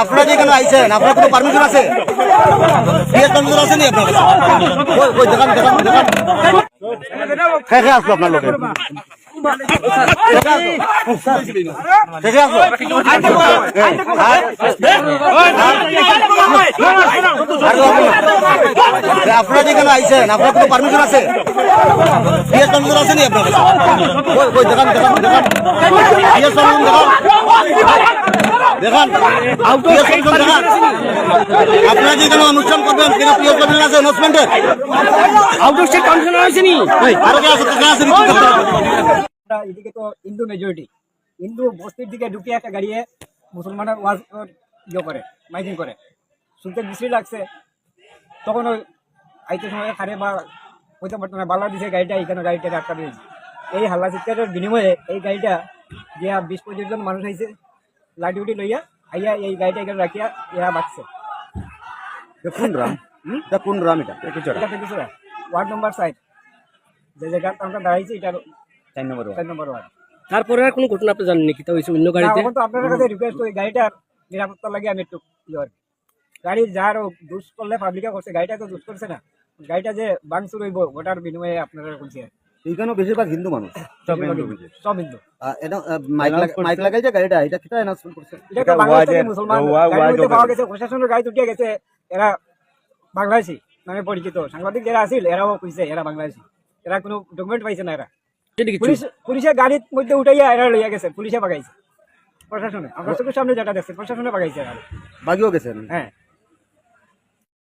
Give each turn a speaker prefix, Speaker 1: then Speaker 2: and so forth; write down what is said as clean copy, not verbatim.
Speaker 1: আপনারা যে কেন আইছেন, আপনার কোনো পারমিশন আছে? পারমিশন আছে নি আপনার? দেখান দেখান দেখান। হ্যাঁ হ্যাঁ আসলো আপনার লোকের। আপনারা যে কেন আইছেন, আপনার কোনো পারমিশন আছে? পারমিশন আছে নি আপনার? দেখান দেখান দেখান। দেখান দেখান। আপনারা যে কোনো অনুষ্ঠান করবেন কিনা পিএস পারমিশন আছে? অ্যানাউন্সমেন্টের আউট অফ স্টেট পারমিশন আছে নি? আরো কে আছে?
Speaker 2: এদিকে তো হিন্দু মেজরিটি, হিন্দু বস্তির দিকে ঢুকিয়ে একটা গাড়িয়ে মুসলমানের ওয়াজ করে মাইকিং করে, শুনতে বিশ্রী লাগছে। তখন ওই আইতে সময় খারে বা হইতে পারতো না, বাল্লা দিছে গাড়িটা, এইখানে গাড়িটা আটকা দিয়েছে। এই হাল্লা চিৎকারের বিনিময়ে এই গাড়িটা গিয়া 20-25 জন মানুষ আইছে লাঠি উঠি লইয়া আইয়া এই গাড়িটা এখানে রাখিয়া ইয়া বাঁচছে।
Speaker 1: কোন গ্রাম? কোন গ্রাম এটা?
Speaker 2: কিছুটা ওয়ার্ড নম্বর 5 যে জায়গা আমরা দাঁড়াইছি, এটা
Speaker 1: 4 নম্বর ওয়ার্ড।
Speaker 3: তারপরে আর কোনো ঘটনা আপনি জানেন নাকি? তা হইছে অন্য গাড়িতে?
Speaker 2: এখন তো আপনাদের কাছে রিকোয়েস্ট, ওই গাড়িটার নিরাপত্তা লাগে আমি একটু গাড়ি যার দুষ করলে পাবলিকা করছে, গাড়িটা তো দুষ করছে না, গাড়িটা যে ভাঙচুর হইব ওটার বিনিময়ে আপনারা বলছে।
Speaker 1: এইখানে বেশিরভাগ হিন্দু মানুষ,
Speaker 2: সব হিন্দু।
Speaker 1: এটা মাইক লাগাই যে গাড়িটা, এটা কিটা অ্যানাউন্সমেন্ট করছে?
Speaker 2: এটা তো বাংলাদেশ থেকে মুসলমান গাড়িতে পাওয়া গেছে, প্রশাসনের গাড়ি উঠিয়ে গেছে, এরা বাংলাদেশি নামে পরিচিত। সাংবাদিক যারা আছিল এরাও কইছে এরা বাংলাদেশি, এরা কোনো ডকুমেন্ট পাইছে না। এরা পুলিশের গাড়ির মধ্যে উঠাইয়া এরা লইয়া গেছে, পুলিশে বাগাইছে, প্রশাসনে। আমরা চোখের সামনে যেটা দেখছে প্রশাসনে বাগাইছে,
Speaker 1: বাগিও গেছেন।
Speaker 2: হ্যাঁ।